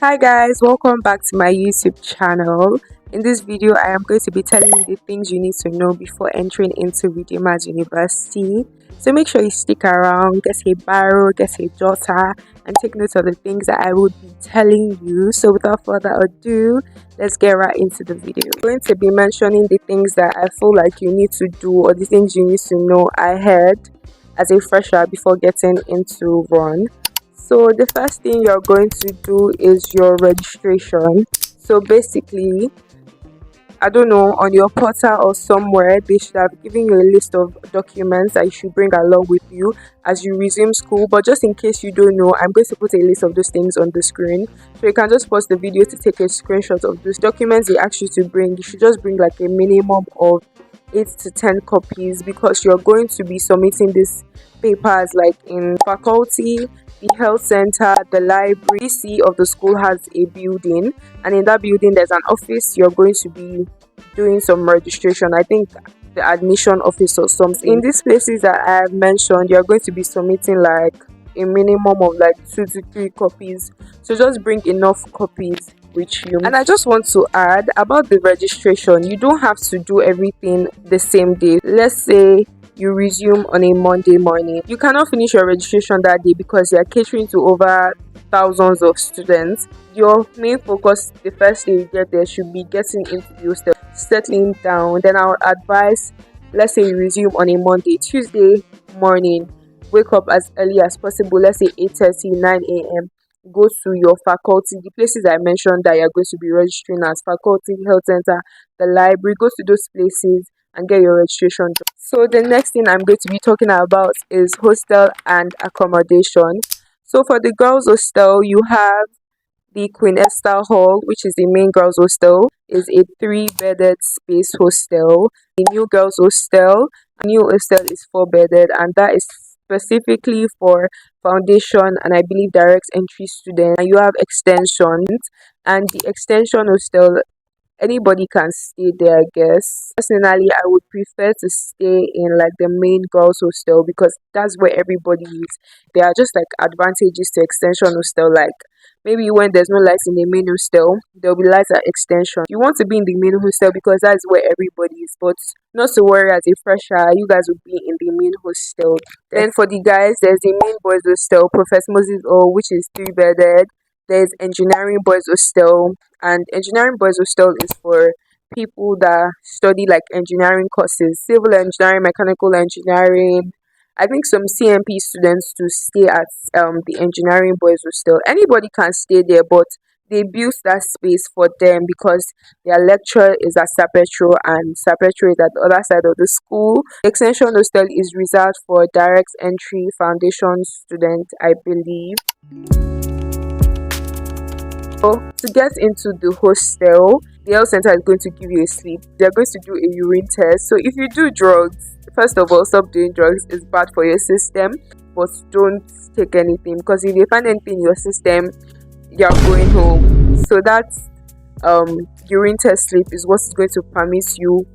Hi guys, welcome back to my YouTube channel. In this video, I am going to be telling you the things you need to know before entering into Redeemers University. So make sure you stick around, get a biro, get a jotter, and take note of the things that I would be telling you. So without further ado, let's get right into the video. I'm going to be mentioning the things that I feel like you need to do or the things you need to know ahead as a fresher before getting into run. So the first thing you're going to do is your registration. So basically, I don't know, on your portal or somewhere, they should have given you a list of documents that you should bring along with you as you resume school. But just in case you don't know, I'm going to put a list of those things on the screen. So you can just pause the video to take a screenshot of those documents they ask you to bring. You should just bring like a minimum of 8 to 10 copies because you're going to be submitting these papers like in faculty, the health center, the library. C of the school has a building, and in that building there's an office. You're going to be doing some registration. I think the admission office or something. In these places that I have mentioned, you're going to be submitting like a minimum of like 2 to 3 copies. So just bring enough copies with you. And I just want to add about the registration, you don't have to do everything the same day. Let's say you resume on a Monday morning, you cannot finish your registration that day because you are catering to over thousands of students. Your main focus the first day you get there should be getting into the hostel, settling down. Then I would advise, let's say you resume on a Monday, Tuesday morning, wake up as early as possible, let's say 8:30, 9 a.m. Go to your faculty, the places I mentioned that you're going to be registering as faculty, health center, the library. Go to those places and get your registration done. So the next thing I'm going to be talking about is hostel and accommodation. So for the girls hostel, you have the Queen Esther Hall, which is the main girls hostel, is a 3-bedded space hostel. The new girls hostel, is 4-bedded, and that is specifically for foundation and I believe direct entry students. And you have extensions, and the extension hostel, anybody can stay there, I guess. Personally, I would prefer to stay in like the main girls hostel because that's where everybody is. There are just like advantages to extension hostel, like maybe when there's no lights in the main hostel, there'll be lights at extension. You want to be in the main hostel because that's where everybody is, but not to worry, as a fresher, you guys will be in the main hostel. Then for the guys, there's the main boys hostel, Professor Moses Hall, which is 3-bedded. There's engineering boys hostel, and engineering boys hostel is for people that study like engineering courses, civil engineering, mechanical engineering. I think some CMP students to stay at the engineering boys hostel. Anybody can stay there, but they built that space for them because their lecturer is at Sapetro and Sapetro is at the other side of the school. The extension hostel is reserved for direct entry foundation students, I believe. So to get into the hostel, the health center is going to give you a slip. They're going to do a urine test. So if you do drugs, first of all, stop doing drugs. It's bad for your system, but don't take anything because if they find anything in your system, you're going home. So that urine test slip is what is going to permit you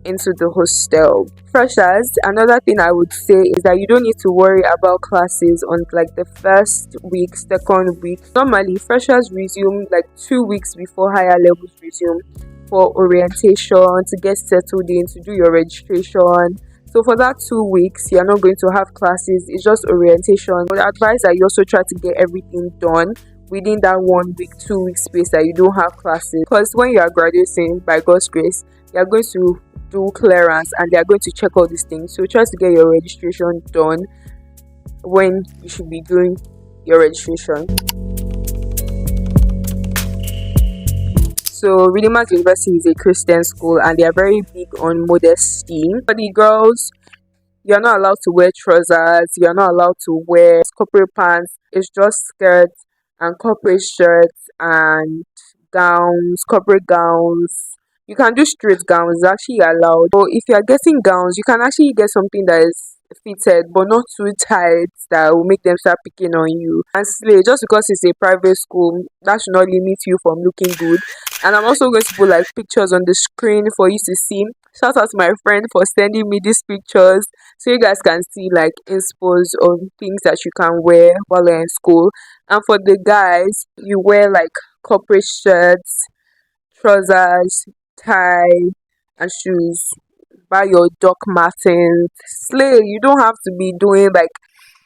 into the hostel. Freshers, another thing I would say is that you don't need to worry about classes on like the first week, second week. Normally freshers resume like 2 weeks before higher levels resume for orientation, to get settled in, to do your registration. So for that 2 weeks, you're not going to have classes, it's just orientation. But I advise that you also try to get everything done within that 1 week, 2 week space that you don't have classes. Because when you are graduating, by God's grace, you are going to do clearance and they are going to check all these things. So try to get your registration done when you should be doing your registration. So Redeemers University is a Christian school and they are very big on modesty. For the girls, you're not allowed to wear trousers, you're not allowed to wear corporate pants. It's just skirts and corporate shirts and gowns, corporate gowns. You can do straight gowns, it's actually allowed. But if you are getting gowns, you can actually get something that is fitted but not too tight that will make them start picking on you. And slay, just because it's a private school, that should not limit you from looking good. And I'm also going to put like pictures on the screen for you to see. Shout out to my friend for sending me these pictures so you guys can see like inspos of things that you can wear while you're in school. And for the guys, you wear like corporate shirts, trousers, tie, and shoes. Buy your Doc Martens. Slay. You don't have to be doing like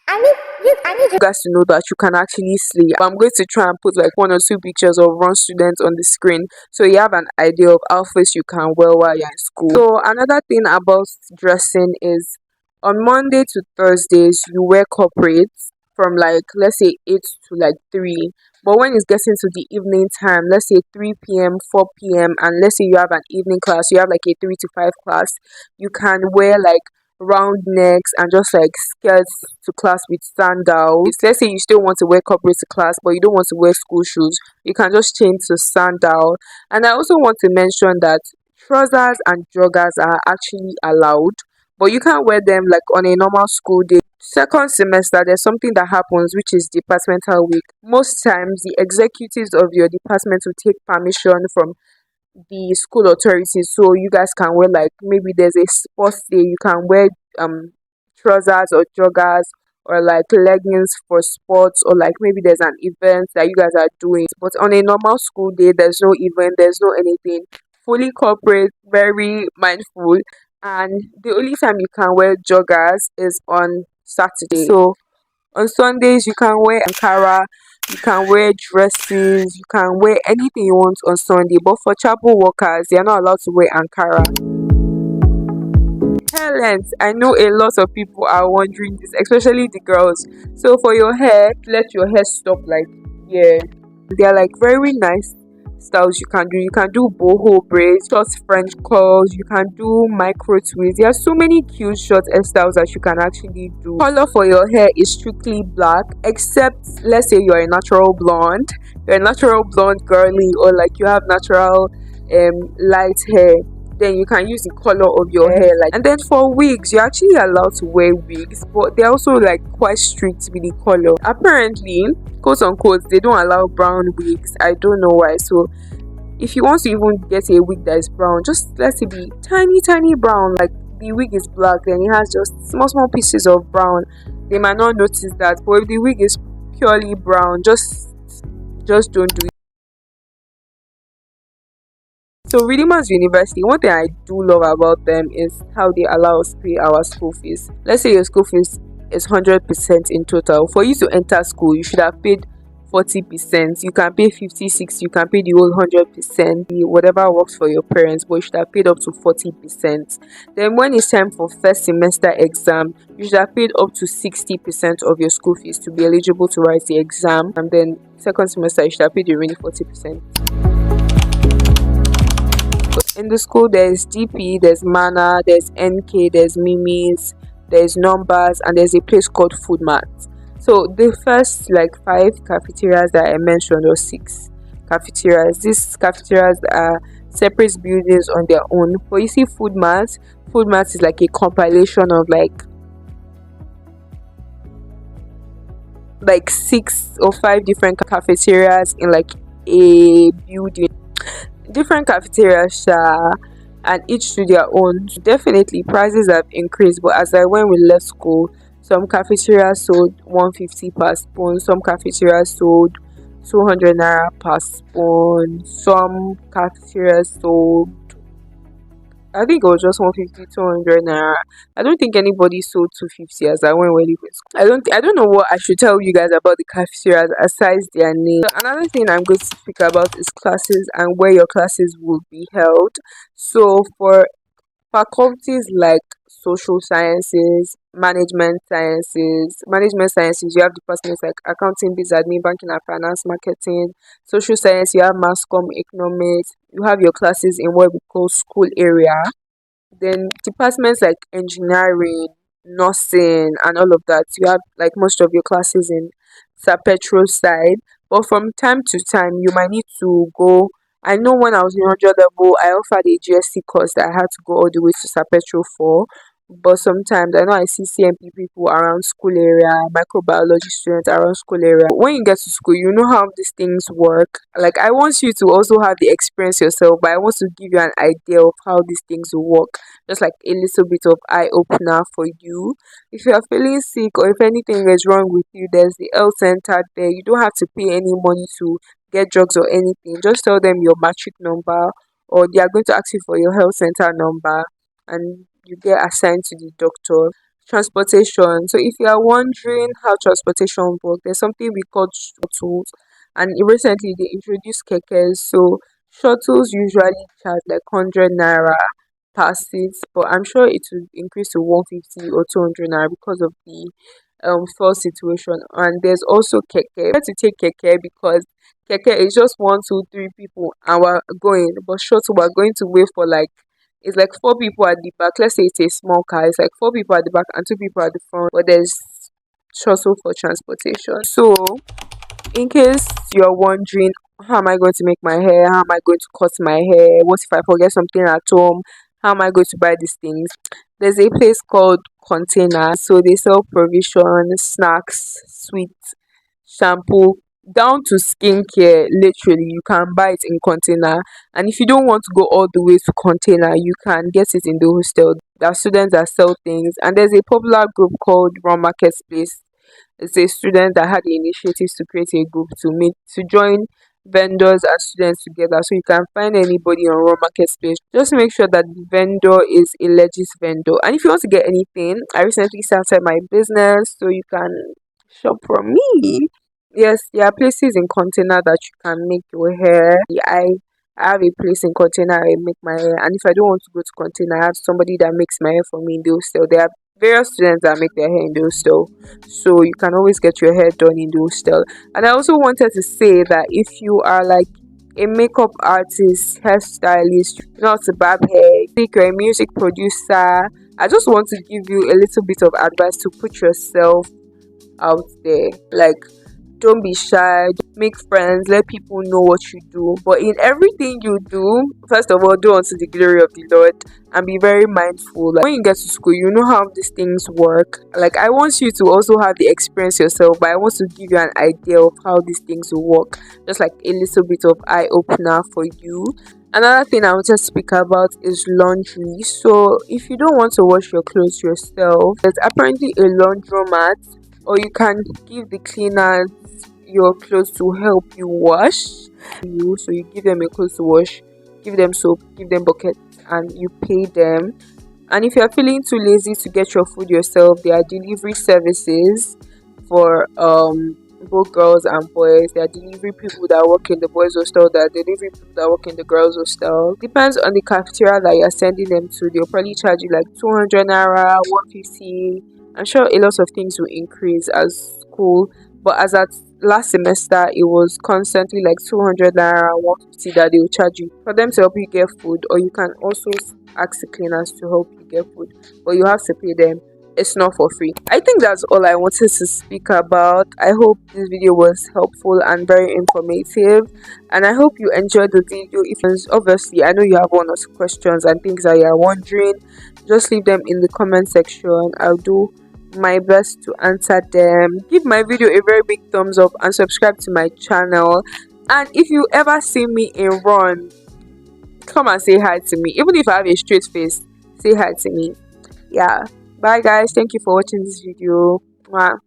you guys to know that you can actually slay. But I'm going to try and put like one or two pictures of one student on the screen so you have an idea of outfits you can wear while you're in school. So another thing about dressing is on Monday to Thursdays you wear corporate from like let's say 8 to like 3. But when it's getting to the evening time, let's say 3 p.m., 4 p.m., and let's say you have an evening class, you have like a 3 to 5 class, you can wear like round necks and just like skirts to class with sandals. Let's say you still want to wear corporate to class, but you don't want to wear school shoes, you can just change to sandal. And I also want to mention that trousers and joggers are actually allowed, but you can't wear them like on a normal school day. Second semester, there's something that happens which is departmental week. Most times, the executives of your department will take permission from the school authorities so you guys can wear like maybe there's a sports day, you can wear trousers or joggers or like leggings for sports, or like maybe there's an event that you guys are doing. But on a normal school day, there's no event, there's no anything. Fully corporate, very mindful, and the only time you can wear joggers is on Saturday. So on Sundays, you can wear Ankara, you can wear dresses, you can wear anything you want on Sunday. But for chapel workers, they are not allowed to wear Ankara. Hair length. I know a lot of people are wondering this, especially the girls. So for your hair, let your hair stop like yeah. They are like very nice styles you can do. You can do boho braids, short French curls, you can do micro twists. There are so many cute short hairstyles that you can actually do. Color for your hair is strictly black, except let's say you're a natural blonde, you're a natural blonde girly, or like you have natural light hair, then you can use the color of your hair. Like, and then for wigs, you're actually allowed to wear wigs, but they're also like quite strict with the color. Apparently, quote unquote, they don't allow brown wigs. I don't know why. So if you want to even get a wig that is brown, just let it be tiny brown. Like the wig is black, then it has just small pieces of brown. They might not notice that, but if the wig is purely brown, just don't do it. So Redeemers University, one thing I do love about them is how they allow us to pay our school fees. Let's say your school fees is 100% in total. For you to enter school, you should have paid 40%. You can pay 50, 60, you can pay the whole 100%, whatever works for your parents, but you should have paid up to 40%. Then when it's time for first semester exam, you should have paid up to 60% of your school fees to be eligible to write the exam. And then second semester, you should have paid the remaining 40%. In the school, there's DP, there's Mana, there's NK, there's Mimi's, there's Numbers, and there's a place called Food Mart. So the first like 5 cafeterias that I mentioned, or 6 cafeterias, these cafeterias are separate buildings on their own. But you see Food Mart is like a compilation of like 6 or 5 different cafeterias in like a building. Different cafeterias and each to their own. Definitely prices have increased, but as I when we left school, some cafeterias sold 150 per spoon, some cafeterias sold 200 naira per spoon, some cafeterias sold, I think it was just 150, 200 naira. I don't think anybody sold 250 as I went when leaving school. I don't know what I should tell you guys about the cafeterias aside their name. So another thing I'm going to speak about is classes and where your classes will be held. So for faculties like social sciences, management sciences, you have departments like accounting, business admin, banking and finance, marketing. Social science, you have mass comm, economics. You have your classes in what we call school area. Then departments like engineering, nursing, and all of that, you have like most of your classes in Sapetro side. But from time to time, you might need to go. I know when I was in 100 level, I offered a GSC course that I had to go all the way to Sapetro for. But sometimes I know I see CMP people around school area, microbiology students around school area. When you get to school, you know how these things work. Like I want you to also have the experience yourself, but I want to give you an idea of how these things will work. Just like a little bit of eye opener for you. If you are feeling sick or if anything is wrong with you, there's the health center there. You don't have to pay any money to get drugs or anything, just tell them your matric number, or they are going to ask you for your health center number, and you get assigned to the doctor. Transportation. So if you are wondering how transportation works, there's something we call shuttles, and recently they introduced kekes. So shuttles usually charge like 100 naira per seat, but I'm sure it will increase to 150 or 200 naira because of the fuel situation. And there's also keke. We have to take keke because keke is just one, two, three people and we're going, but shuttle we're going to wait for like, it's like four people at the back. Let's say it's a small car, it's like four people at the back and two people at the front, but there's shuttle for transportation. So in case you're wondering, how am I going to make my hair? How am I going to cut my hair? What if I forget something at home? How am I going to buy these things? There's a place called Container. So they sell provision, snacks, sweets, shampoo, down to skincare. Literally, you can buy it in Container. And if you don't want to go all the way to Container, you can get it in the hostel. There are students that sell things. And there's a popular group called Run Marketplace. It's a student that had the initiatives to create a group to join vendors and students together. So you can find anybody on Raw Market Space. Just make sure that the vendor is a legit vendor. And if you want to get anything, I recently started my business, so you can shop from me. Yes, there are places in Container that you can make your hair. I have a place in Container I make my hair, and if I don't want to go to Container, I have somebody that makes my hair for me in the hostel. There are various students that make their hair in the hostel, so you can always get your hair done in the hostel. And I also wanted to say that if you are like a makeup artist, hairstylist, you know how to barb hair, think you're a music producer, I just want to give you a little bit of advice to put yourself out there. Like, don't be shy, make friends, let people know what you do. But in everything you do, first of all, do unto the glory of the Lord and be very mindful. Like when you get to school, you know how these things work. Like I want you to also have the experience yourself, but I want to give you an idea of how these things will work. Just like a little bit of eye opener for you. Another thing I want to speak about is laundry. So if you don't want to wash your clothes yourself, there's apparently a laundromat, or you can give the cleaners your clothes to help you wash you. So you give them a clothes to wash, give them soap, give them buckets, and you pay them. And if you're feeling too lazy to get your food yourself, there are delivery services for both girls and boys. There are delivery people that work in the boys hostel, there are delivery people that work in the girls hostel. Depends on the cafeteria that you're sending them to. They'll probably charge you like 200 naira, 150. I'm sure a lot of things will increase as school, but as at last semester, it was constantly like 200 naira, 150 that they will charge you for them to help you get food, or you can also ask the cleaners to help you get food, but you have to pay them. It's not for free. I think that's all I wanted to speak about. I hope this video was helpful and very informative, and I hope you enjoyed the video. If obviously I know you have one or two questions and things that you are wondering, just leave them in the comment section. I'll do my best to answer them. Give my video a very big thumbs up and subscribe to my channel. And if you ever see me in run, come and say hi to me. Even if I have a straight face, say hi to me. Yeah, bye guys, thank you for watching this video. Mwah.